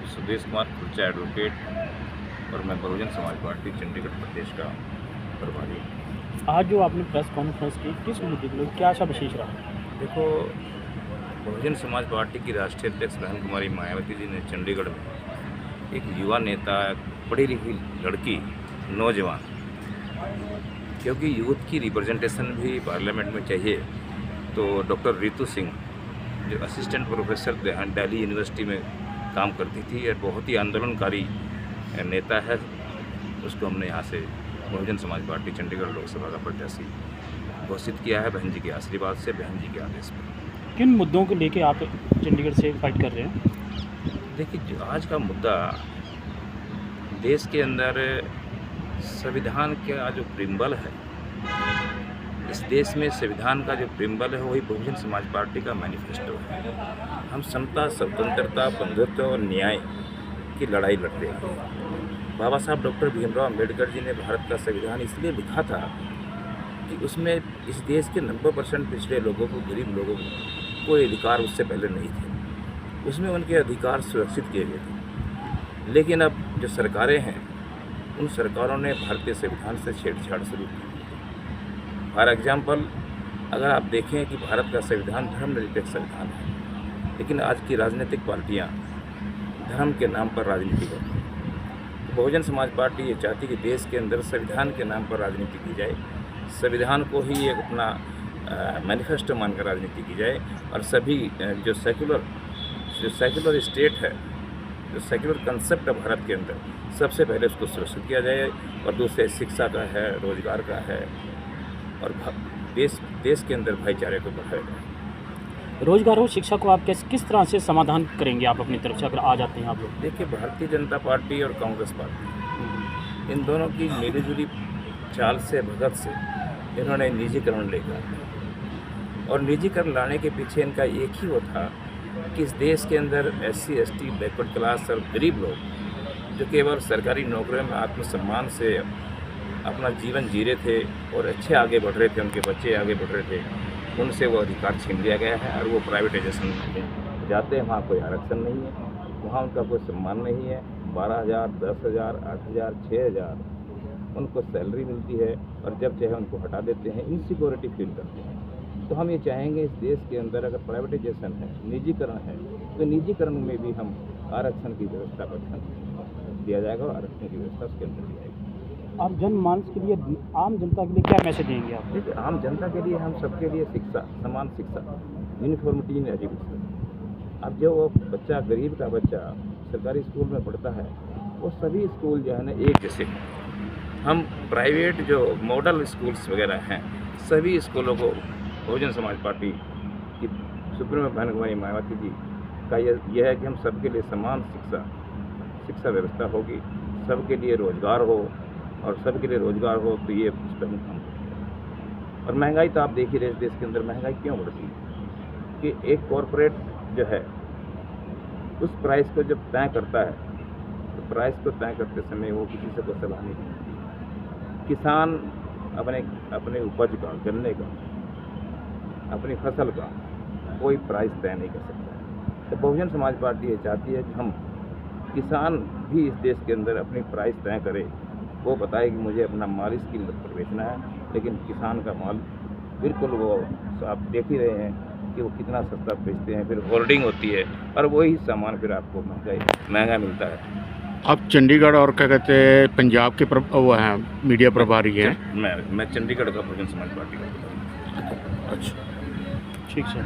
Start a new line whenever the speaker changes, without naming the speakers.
सुदेश कुमार खुर्चा advocate और मैं Bahujan Samaj party Chandigarh प्रदेश का प्रभारी हूँ।
आज जो आपने प्रेस कॉन्फ्रेंस की किस मुद्दे के लिए क्या ऐसा विशेष रहा?
देखो, बहुजन समाज पार्टी की राष्ट्रीय अध्यक्ष बहन कुमारी मायावती जी ने चंडीगढ़ में एक युवा नेता, पढ़ी लिखी लड़की, नौजवान, क्योंकि यूथ की रिप्रेजेंटेशन भी पार्लियामेंट में चाहिए, तो डॉक्टर रितु सिंह जो असिस्टेंट प्रोफेसर दिल्ली यूनिवर्सिटी में काम करती थी और बहुत ही आंदोलनकारी नेता है, उसको हमने यहाँ से बहुजन समाज पार्टी चंडीगढ़ लोकसभा का प्रत्याशी घोषित किया है, बहन जी के आशीर्वाद से, बहन जी के आदेश पर।
किन मुद्दों को लेके आप चंडीगढ़ से फाइट कर रहे हैं?
देखिए, जो आज का मुद्दा देश के अंदर संविधान का जो प्रिम्बल है, इस देश में संविधान का जो प्रिम्बल है वही बहुजन समाज पार्टी का मैनिफेस्टो है। हम समता, स्वतंत्रता, बंधुत्व और न्याय की लड़ाई लड़ते हैं। बाबा साहब डॉक्टर भीमराव अंबेडकर जी ने भारत का संविधान इसलिए लिखा था कि उसमें इस देश के 90% पिछड़े लोगों को, गरीब लोगों को कोई अधिकार उससे पहले नहीं थे। उसमें उनके अधिकार सुरक्षित किए गए थे। लेकिन अब जो सरकारें हैं, उन सरकारों ने भारतीय संविधान से छेड़छाड़ शुरू की। फॉर एग्जाम्पल, अगर आप देखें कि भारत का संविधान धर्मनिरपेक्ष संविधान है, लेकिन आज की राजनीतिक पार्टियां धर्म के नाम पर राजनीति करती हैं। तो बहुजन समाज पार्टी ये चाहती है कि देश के अंदर संविधान के नाम पर राजनीति की जाए, संविधान को ही एक अपना मैनिफेस्टो मानकर राजनीति की जाए, और सभी जो सेक्युलर स्टेट है, जो सेक्युलर कंसेप्ट है भारत के अंदर, सबसे पहले उसको सुरक्षित किया जाए, और दूसरे शिक्षा का है, रोजगार का है, और देश के अंदर भाईचारे को बढ़ाया जाए।
रोजगार और शिक्षा को आप किस तरह से समाधान करेंगे आप अपनी तरफ से, अगर आ जाते हैं आप लोग?
देखिए, भारतीय जनता पार्टी और कांग्रेस पार्टी, इन दोनों की मिलीजुली चाल से, भगत से इन्होंने निजीकरण लेकर, और निजीकरण लाने के पीछे इनका एक ही वो था कि इस देश के अंदर SC, ST, बैकवर्ड क्लास और गरीब लोग जो केवल सरकारी नौकरियों में आत्मसम्मान से अपना जीवन जी रहे थे और अच्छे आगे बढ़ रहे थे, उनके बच्चे आगे बढ़ रहे थे, उनसे वो अधिकार छीन लिया गया है, और वो प्राइवेटाइजेशन में जाते हैं। वहाँ कोई आरक्षण नहीं है, वहाँ उनका कोई सम्मान नहीं है। 12,000, 10,000, 8,000, 6,000 उनको सैलरी मिलती है, और जब चाहे उनको हटा देते हैं, इनसिक्योरिटी फील करते हैं। तो हम ये चाहेंगे इस देश के अंदर अगर प्राइवेटाइजेशन है, निजीकरण है, तो निजीकरण में भी हम आरक्षण की व्यवस्था पर ध्यान दिया जाएगा, और आरक्षण की व्यवस्था उसके अंदर दी जाएगी।
आप जनमानस के लिए, आम जनता के लिए क्या मैसेज देंगे आप?
देखिए, आम जनता के लिए, हम सबके लिए शिक्षा, समान शिक्षा, यूनिफॉर्मिटी इन एजुकेशन। अब जो वो बच्चा, गरीब का बच्चा सरकारी स्कूल में पढ़ता है, वो सभी स्कूल जो है ना एक जैसे हैं। हम प्राइवेट जो मॉडल स्कूल्स वगैरह हैं, सभी स्कूलों को बहुजन समाज पार्टी की सुप्रीमो बहन कुमारी मायावती जी का यह है कि हम सबके लिए समान शिक्षा व्यवस्था होगी, सबके लिए रोजगार हो, और सबके लिए रोजगार हो, तो ये इस पर हम काम करेंगे। और महंगाई तो आप देख ही रहे, इस देश के अंदर महंगाई क्यों बढ़ती है कि एक कॉरपोरेट जो है उस प्राइस को जब तय करता है, तो प्राइस को तय करते समय वो किसी से कोई सलाह नहीं देता। किसान अपने उपज का, गन्ने का, अपनी फसल का कोई प्राइस तय नहीं कर सकता है। तो बहुजन समाज पार्टी ये चाहती है कि हम किसान भी इस देश के अंदर अपनी प्राइस तय करे, वो बताए कि मुझे अपना माल इस कीमत पर बेचना है, लेकिन किसान का माल बिल्कुल वो आप देख ही रहे हैं कि वो कितना सस्ता बेचते हैं, फिर होल्डिंग होती है, और वही सामान फिर आपको महंगा मिलता है।
आप चंडीगढ़ और क्या कहते हैं पंजाब के वो हैं मीडिया प्रभारी हैं?
मैं चंडीगढ़ का बहुजन समाज पार्टी का।
अच्छा,
ठीक है।